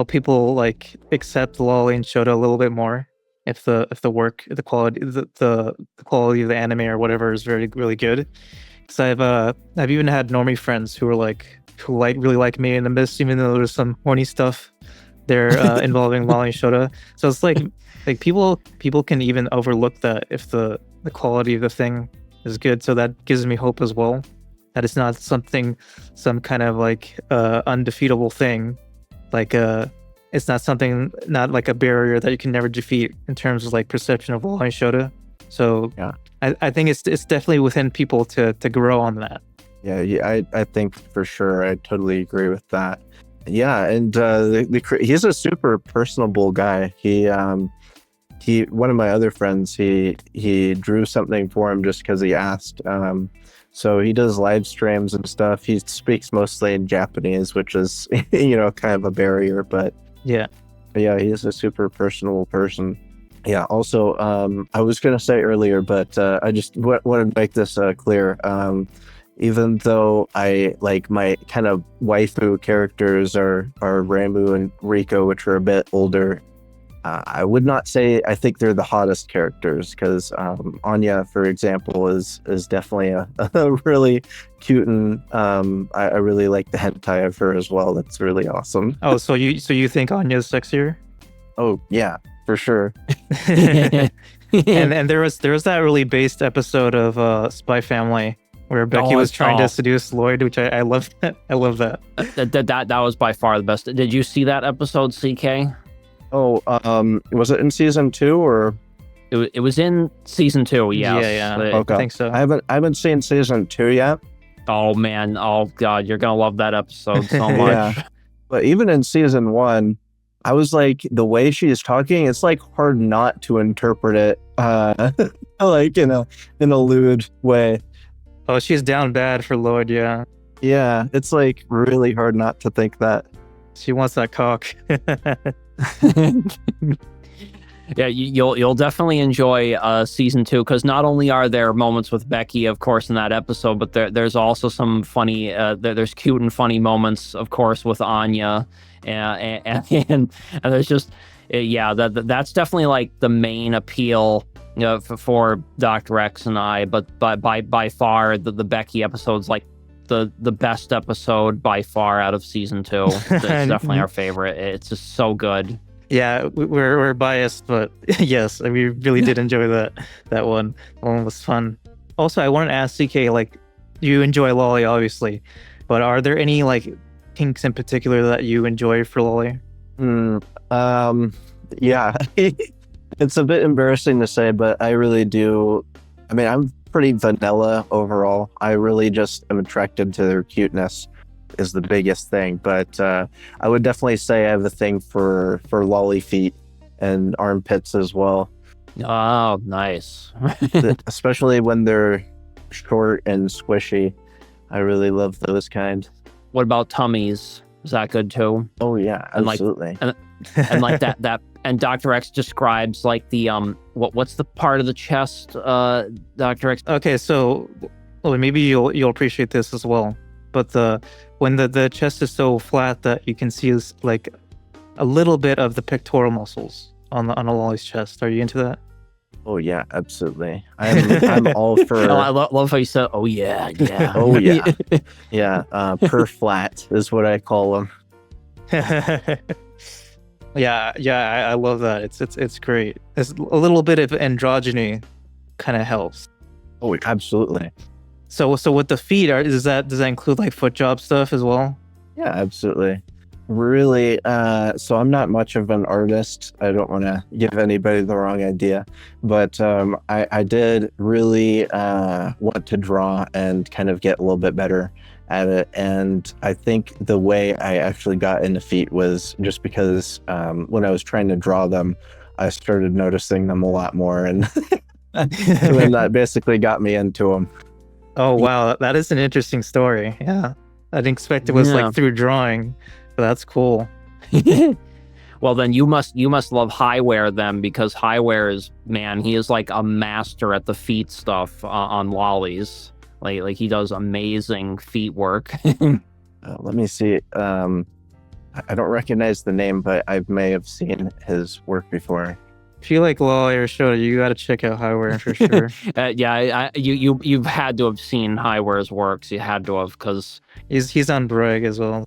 people like accept lolly and shota a little bit more if the work, the quality, the quality of the anime or whatever is really good. Because I've even had normie friends who really like Made in the Biz, even though there's some horny stuff there involving lolly and shota. So it's like people can even overlook that if the quality of the thing is good. So that gives me hope as well, that it's not some kind of like undefeatable thing. Like it's not like a barrier that you can never defeat in terms of like perception of lolly and shota. So yeah, I think it's definitely within people to grow on that. Yeah, I think for sure, I totally agree with that. Yeah, and he's a super personable guy. One of my other friends, he drew something for him just because he asked. So he does live streams and stuff. He speaks mostly in Japanese, which is kind of a barrier, but yeah, he's a super personable person. Yeah. Also, I was gonna say earlier, but I just want to make this clear. Even though I like my kind of waifu characters are Ramu and Riko, which are a bit older, I would not say I think they're the hottest characters, because Anya, for example, is definitely a really cute, and I really like the hentai of her as well. That's really awesome. Oh, so you think Anya's sexier? Oh yeah, for sure. and there was that really based episode of Spy Family where Becky was trying to seduce Lloyd, which I love. I love that. That was by far the best. Did you see that episode, CK? Oh, was it in season 2 or? It was in season 2. Yes. Yeah. Okay. I think so. I haven't seen season 2 yet. Oh man! Oh god! You're gonna love that episode so much. Yeah. But even in season 1, I was like, the way she's talking, it's like hard not to interpret it, like in a lewd way. Oh, she's down bad for Lloyd. Yeah. Yeah, it's like really hard not to think that. She wants that cock. Yeah, you'll definitely enjoy season 2, because not only are there moments with Becky, of course, in that episode, but there's also some funny, there's cute and funny moments, of course, with Anya, and there's just yeah, that's definitely like the main appeal, for Dr. X and I. But by far, the Becky episode's like the best episode by far out of season 2. It's definitely our favorite. It's just so good. Yeah, we're biased, but yes, we really did enjoy that one. That one was fun. Also, I wanted to ask CK, like, you enjoy Lolly, obviously, but are there any like kinks in particular that you enjoy for Lolly? Yeah, it's a bit embarrassing to say, but I really do. I mean, I'm pretty vanilla overall. I really just am attracted to their cuteness is the biggest thing, but I would definitely say I have a thing for lolly feet and armpits as well. Oh, nice. Especially when they're short and squishy. I really love those kind. What about tummies? Is that good too? Oh yeah, absolutely. And like that and Dr. X describes like the what's the part of the chest, Dr. X? Okay, so maybe you'll appreciate this as well. But when the chest is so flat that you can see like a little bit of the pectoral muscles on a lolly's chest. Are you into that? Oh yeah, absolutely. I'm all for. Oh, I love how you said, "Oh yeah, yeah." Oh yeah, yeah. Per flat is what I call them. yeah. I love that. It's great. It's a little bit of androgyny, kind of helps. Oh, absolutely. So with the feet, does that include like foot job stuff as well? Yeah, absolutely. Really, so I'm not much of an artist. I don't want to give anybody the wrong idea, but I did really want to draw and kind of get a little bit better at it. And I think the way I actually got into feet was just because when I was trying to draw them, I started noticing them a lot more, and then that basically got me into them. Oh wow, that is an interesting story. Yeah, I didn't expect it was like through drawing, but that's cool. Well, then you must love Highware then, because Highware is, man, he is like a master at the feet stuff on lollies. Like he does amazing feet work. Let me see. I don't recognize the name, but I may have seen his work before. If you like Lolly or Shota, you got to check out Highware for sure. Yeah, you've had to have seen Highware's works. You had to have, because he's on Brig as well.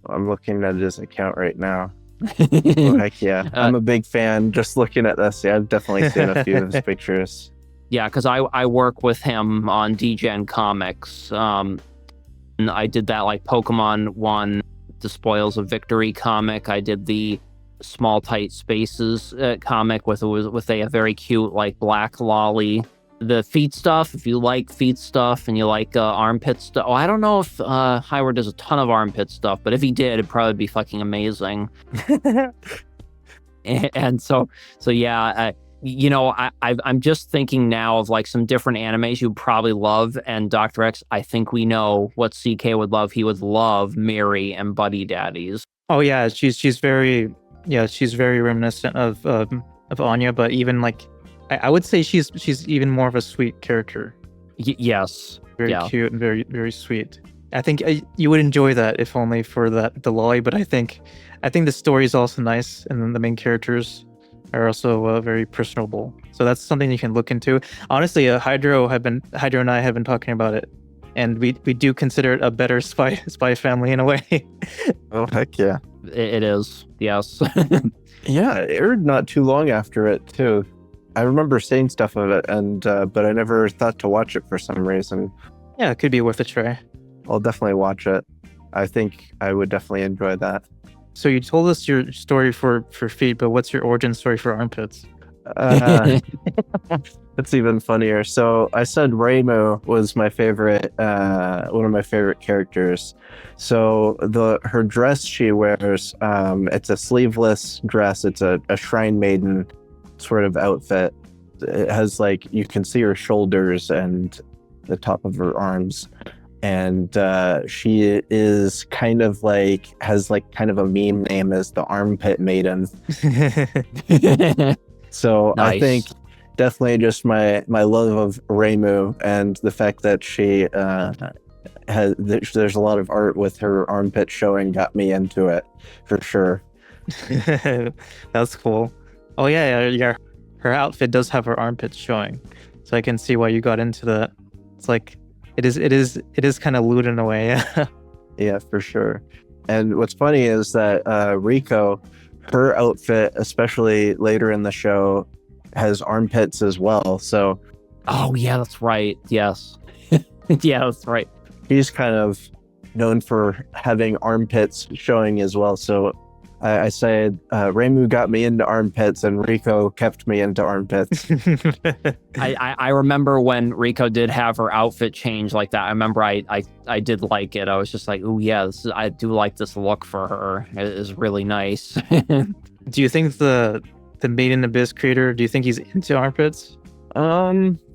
I'm looking at his account right now. Oh, heck yeah. I'm a big fan. Just looking at this, yeah, I've definitely seen a few of his pictures. Yeah, because I work with him on DGen Comics. And I did that like Pokemon 1, the Spoils of Victory comic. I did the Small Tight Spaces comic with a very cute like black lolly. The feet stuff, if you like feet stuff and you like armpit stuff. Oh, I don't know if Highward does a ton of armpit stuff, but if he did, it'd probably be fucking amazing. and so yeah, I'm just thinking now of like some different animes you'd probably love, and Dr. X, I think we know what CK would love. He would love Miri and Buddy Daddies. Oh yeah, she's very reminiscent of Anya, but even like I would say she's even more of a sweet character. Yes, very cute and very very sweet. I think you would enjoy that if only for the lolly. But I think the story is also nice, and then the main characters are also very personable. So that's something you can look into. Honestly, Hydro and I have been talking about it, and we do consider it a better spy family in a way. Oh heck yeah, it is. Yes. Yeah, it aired not too long after it too. I remember seeing stuff of it, and but I never thought to watch it for some reason. Yeah, it could be worth a try. I'll definitely watch it. I think I would definitely enjoy that. So you told us your story for feet, but what's your origin story for armpits? That's even funnier. So I said Reimu was my favorite, one of my favorite characters. So her dress she wears, it's a sleeveless dress. It's a shrine maiden sort of outfit. It has like, you can see her shoulders and the top of her arms. And she is kind of like, has like kind of a meme name as the Armpit Maiden. So I Nice. think definitely just my love of Reimu and the fact that she there's a lot of art with her armpit showing got me into it for sure. That's cool. Oh yeah. Her outfit does have her armpits showing, so I can see why you got into that. It's like it is kind of lewd in a way. Yeah, for sure. And what's funny is that Rico, her outfit, especially later in the show, has armpits as well. So Oh yeah, that's right. Yes. Yeah, that's right. he's kind of known for having armpits showing as well. So I say Reimu got me into armpits and Rico kept me into armpits. I remember when Rico did have her outfit change like that. I remember I did like it. I was just like, oh yeah, I do like this look for her. It is really nice. Do you think the Made in Abyss creator? Do you think he's into armpits?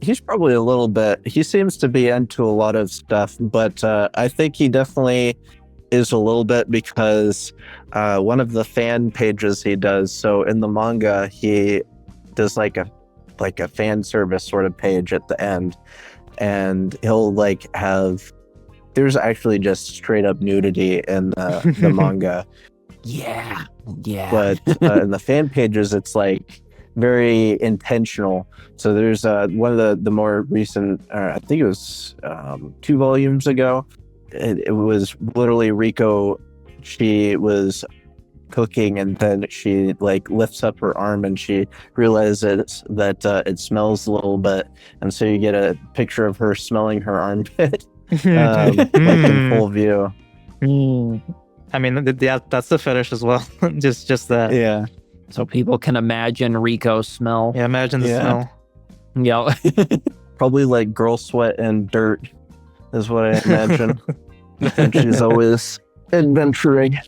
He's probably a little bit. He seems to be into a lot of stuff, but I think he definitely is a little bit because one of the fan pages he does. So in the manga, he does like a fan service sort of page at the end, and he'll like have. There's actually just straight up nudity in the manga, Yeah. but in the fan pages, it's like very intentional. So there's one of the more recent, I think it was 2 volumes ago. It was literally Rico. She was cooking, and then she like lifts up her arm, and she realizes that it smells a little bit, and so you get a picture of her smelling her armpit, like in full view. I mean, that's the fetish as well. just that. Yeah. So people can imagine Rico's smell. Yeah, imagine the smell. Yeah. Probably like girl sweat and dirt is what I imagine. And she's always adventuring.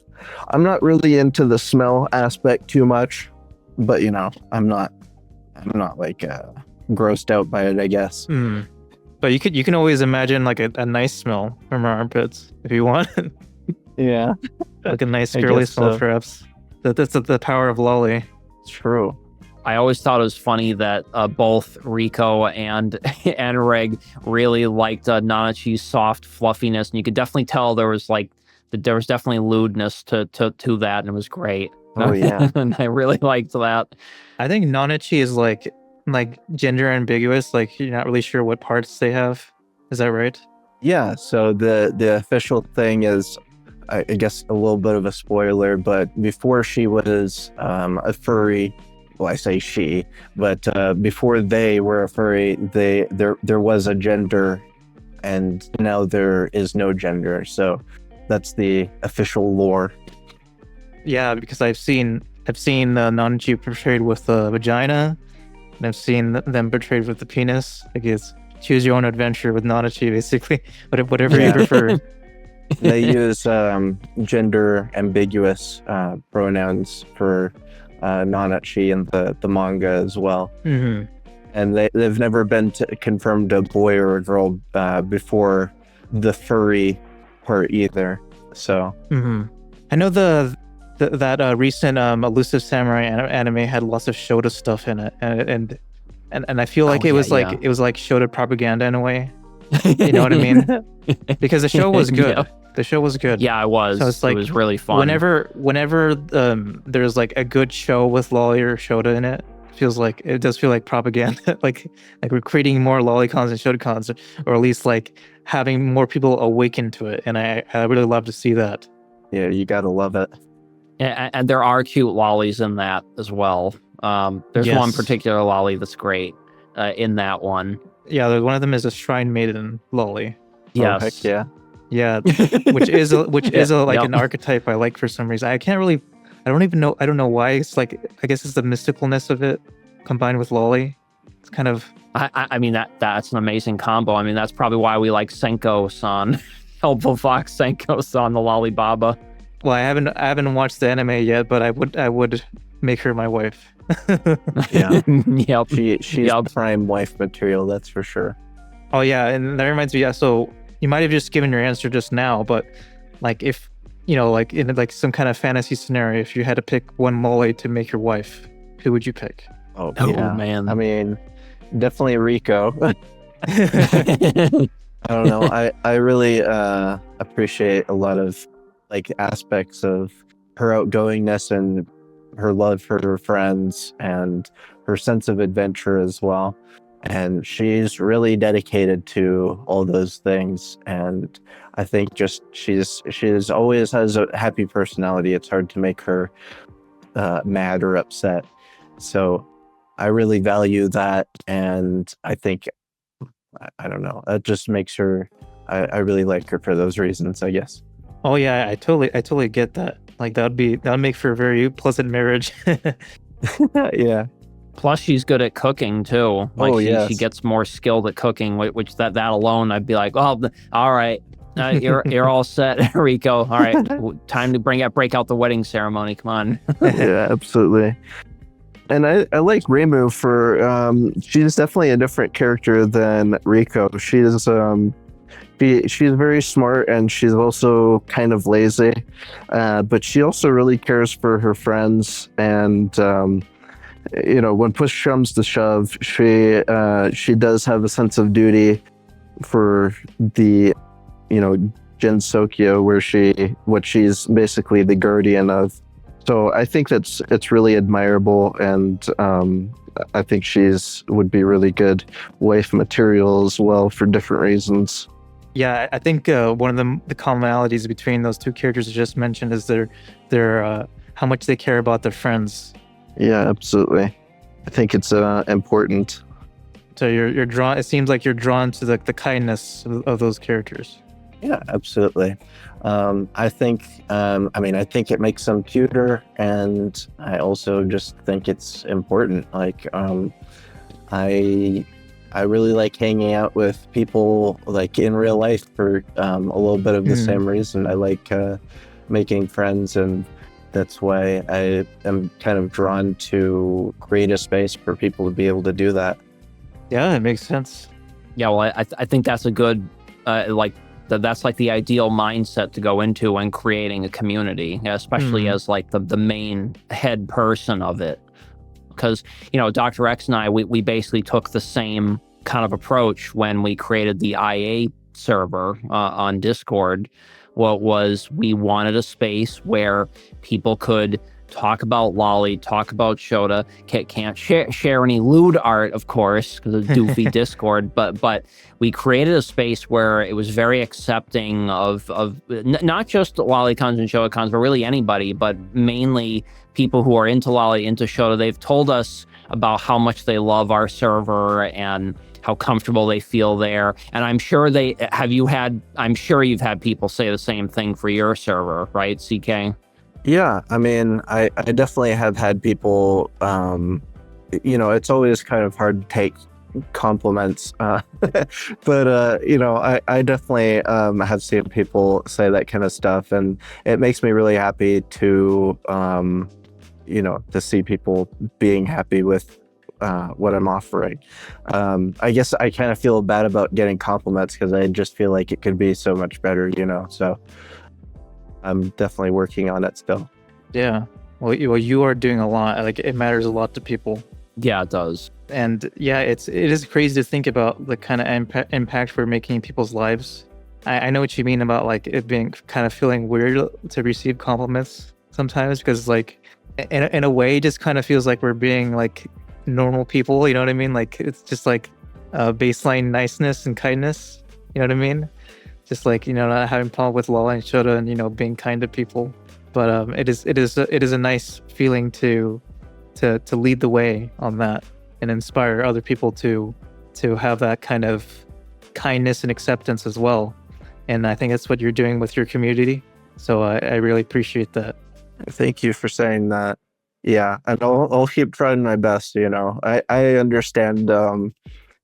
I'm not really into the smell aspect too much, but I'm not like grossed out by it, I guess. But you can always imagine like a nice smell from her armpits if you want. Yeah. Like a nice I girly guess smell, so. perhaps. That's the power of lolly. True. I always thought it was funny that both Rico and Reg really liked Nanachi's soft fluffiness, and you could definitely tell there was definitely lewdness to that, and it was great. Oh yeah. And I really liked that. I think Nanachi is like gender ambiguous. Like you're not really sure what parts they have. Is that right? Yeah, so the official thing is, I guess a little bit of a spoiler, but before she was a furry, well, I say she, but before they were a furry, there was a gender, and now there is no gender. So that's the official lore. Yeah, because I've seen Nanachi portrayed with a vagina, and I've seen them portrayed with the penis. I guess choose your own adventure with Nanachi, basically. Whatever you prefer. They use gender ambiguous pronouns for Nanachi in the manga as well. Mm-hmm. And they've never been confirmed a boy or a girl before the furry part either. So I know that recent Elusive Samurai anime had lots of Shota stuff in it, and I feel like it was like Shota propaganda in a way. You know what I mean? Because the show was good. Yep. The show was good. Yeah, it was. So it's like it was really fun. Whenever there's like a good show with lolly or Shota in it, it does feel like propaganda. like we're creating more lolicons and Shotacons, or at least like having more people awaken to it. And I really love to see that. yeah, you gotta love it. And there are cute lollies in that as well. There's Yes. one particular lolly that's great in that one. Yeah, one of them is a shrine maiden lolly. Yes. Oh, heck yeah. Yeah, which is Yep. an archetype I like for some reason. I don't know why. It's like, I guess it's the mysticalness of it combined with lolly. It's kind of, I mean that's an amazing combo. I mean that's probably why we like Senko-san, Helpful Fox Senko-san, the Lolly Baba. well, I haven't watched the anime yet, but I would make her my wife. Yeah. Yep. She's Yep. prime wife material, that's for sure. Oh yeah, and that reminds me. Yeah, so you might have just given your answer just now, but like if like in like some kind of fantasy scenario, if you had to pick one lolly to make your wife, who would you pick? Oh, Oh, yeah. man. I mean, definitely Rico. I don't know. I really appreciate a lot of like aspects of her outgoingness and her love for her friends and her sense of adventure as well. And she's really dedicated to all those things. And I think just she's always has a happy personality. It's hard to make her mad or upset. So I really value that, and I think I don't know. That just makes her. I really like her for those reasons, I guess. Oh yeah, I totally get that. Like that would make for a very pleasant marriage. Yeah. Plus, she's good at cooking too. Like Oh, she yes. gets more skilled at cooking, which that alone, I'd be like, oh, all right, you're all set, Rico. All right, time to break out the wedding ceremony. Come on. Yeah, absolutely. And I like Reimu for she's definitely a different character than Rico. She's very smart, and she's also kind of lazy, but she also really cares for her friends. And when push comes to shove, she does have a sense of duty for the Jin Sokyo, what she's basically the guardian of. So I think it's really admirable, and I think would be really good wife material as well for different reasons. Yeah, I think one of the commonalities between those two characters I just mentioned is their how much they care about their friends. Yeah, absolutely. I think it's important. So you're drawn. It seems like you're drawn to the kindness of those characters. Yeah, absolutely. I think I think it makes them cuter, and I also just think it's important. Like I really like hanging out with people like in real life for a little bit of the same reason. I like making friends, and that's why I am kind of drawn to create a space for people to be able to do that. Yeah, it makes sense. Yeah, well, I think that's a good that's like the ideal mindset to go into when creating a community, especially as like the main head person of it. Because Dr. X and I, we basically took the same kind of approach when we created the IA server on Discord. What was, we wanted a space where people could talk about Lolly, talk about Shota. Can't share any lewd art, of course, because of doofy Discord. But we created a space where it was very accepting of not just Lollycons and Shotacons, but really anybody, but mainly people who are into Lolly, into Shota. They've told us about how much they love our server and how comfortable they feel there. And I'm sure I'm sure you've had people say the same thing for your server, right, CK? Yeah, I mean, I definitely have had people, it's always kind of hard to take compliments, but, I definitely have seen people say that kind of stuff, and it makes me really happy to, to see people being happy with what I'm offering. I guess I kind of feel bad about getting compliments because I just feel like it could be so much better, so I'm definitely working on it still. Yeah. Well, you are doing a lot. Like, it matters a lot to people. Yeah, it does. And yeah, it is crazy to think about the kind of impact we're making in people's lives. I know what you mean about like it being kind of feeling weird to receive compliments sometimes, because like in a way, it just kind of feels like we're being like normal people. You know what I mean? Like it's just like baseline niceness and kindness. You know what I mean? Just like, not having problem with Lola and Shota and, being kind to people. But it is a nice feeling to lead the way on that and inspire other people to have that kind of kindness and acceptance as well. And I think that's what you're doing with your community. So I really appreciate that. Thank you for saying that. Yeah, and I'll keep trying my best, I understand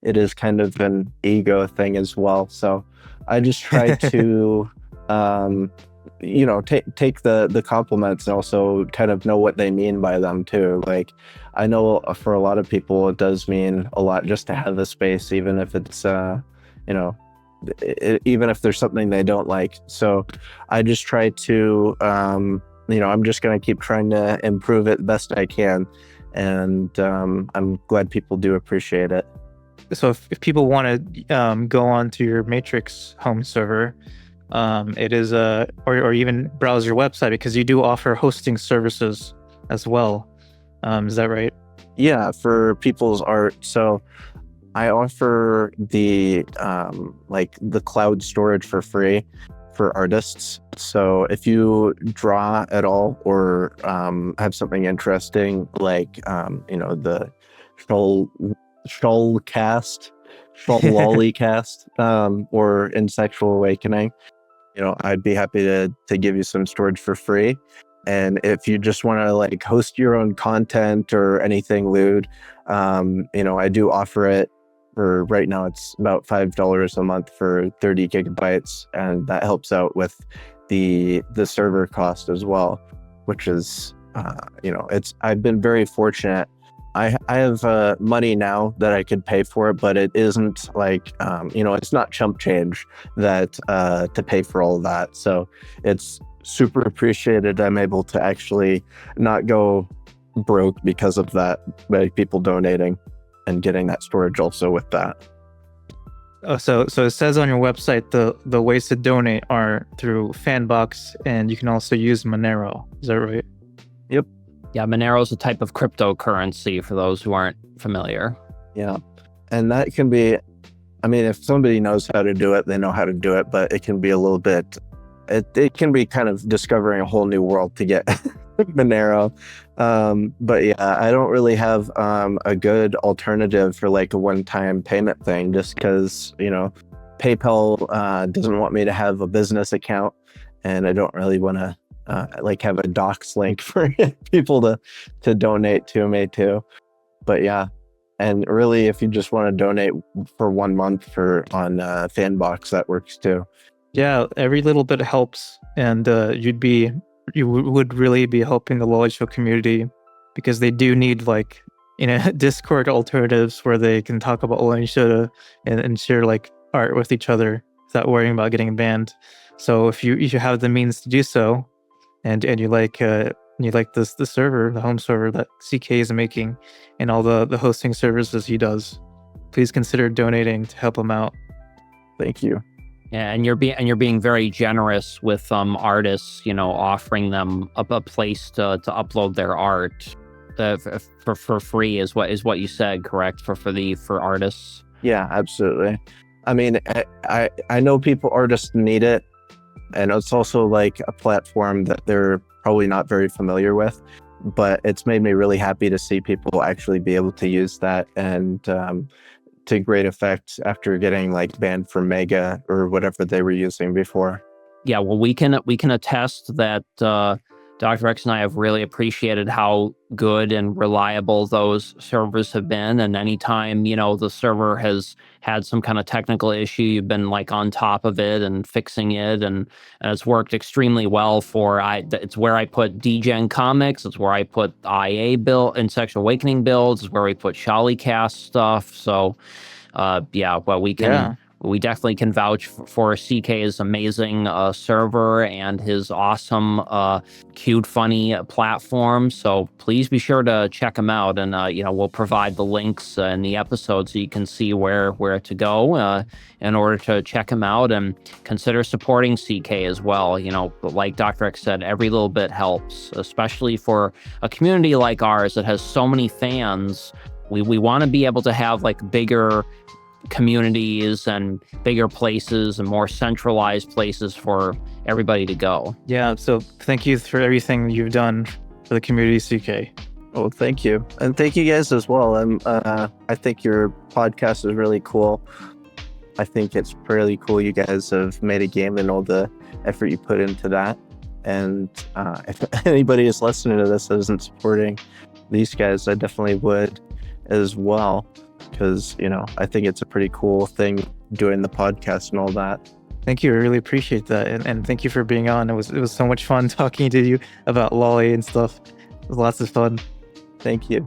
it is kind of an ego thing as well. So I just try to, take the compliments and also kind of know what they mean by them too. Like, I know for a lot of people, it does mean a lot just to have the space, even if it's, even if there's something they don't like. So I just try to, I'm just going to keep trying to improve it best I can. and I'm glad people do appreciate it. So if people want to go on to your Matrix home server, it is or even browse your website, because you do offer hosting services as well. Is that right? Yeah, for people's art. So I offer the the cloud storage for free for artists. So if you draw at all or have something interesting like the Sholicast, Sholicast, or in Sexual Awakening, I'd be happy to give you some storage for free. And if you just want to like host your own content or anything lewd, I do offer it. For right now, it's about $5 a month for 30 gigabytes, and that helps out with the server cost as well, which is I've been very fortunate. I have money now that I could pay for it, but it isn't like it's not chump change that to pay for all of that. So it's super appreciated. I'm able to actually not go broke because of that, by people donating and getting that storage also with that. Oh, so it says on your website the ways to donate are through Fanbox, and you can also use Monero. Is that right? Yep. Yeah, Monero is a type of cryptocurrency for those who aren't familiar. Yeah. And that can be, if somebody knows how to do it, they know how to do it, but it can be a little bit, it can be kind of discovering a whole new world to get Monero. But yeah, I don't really have a good alternative for like a one-time payment thing, just because PayPal doesn't want me to have a business account, and I don't really want to have a docs link for people to donate to me too. But yeah, and really, if you just want to donate for 1 month on Fanbox, that works too. Yeah, every little bit helps, and you would really be helping the Lolly Show community, because they do need Discord alternatives where they can talk about Lolly Show and share art with each other without worrying about getting banned. So if you have the means to do so, and you like the server, the home server that CK is making, and all the hosting services he does, please consider donating to help him out. Thank you. Yeah, and you're being very generous with artists, offering them a place to upload their art for free is what you said, correct? For artists. Yeah, absolutely. I know artists need it, and it's also like a platform that they're probably not very familiar with, but it's made me really happy to see people actually be able to use that, and to great effect after getting banned from Mega or whatever they were using before. Yeah, well, we can attest that Dr. X and I have really appreciated how good and reliable those servers have been. And anytime, the server has had some kind of technical issue, you've been on top of it and fixing it. And it's worked extremely well it's where I put DGen comics. It's where I put IA build and Sexual Awakening builds. It's where we put Sholicast stuff. So, we definitely can vouch for CK's amazing server and his awesome, cute, funny platform. So please be sure to check him out. And, we'll provide the links in the episode so you can see where to go in order to check him out, and consider supporting CK as well. Like Dr. X said, every little bit helps, especially for a community like ours that has so many fans. We want to be able to have bigger communities and bigger places and more centralized places for everybody to go. Yeah, so thank you for everything you've done for the community, CK. Oh, thank you. And thank you guys as well. I think your podcast is really cool. I think it's really cool you guys have made a game and all the effort you put into that. And if anybody is listening to this that isn't supporting these guys, I definitely would as well. Because, I think it's a pretty cool thing doing the podcast and all that. Thank you. I really appreciate that. And thank you for being on. It was so much fun talking to you about Lolly and stuff. It was lots of fun. Thank you.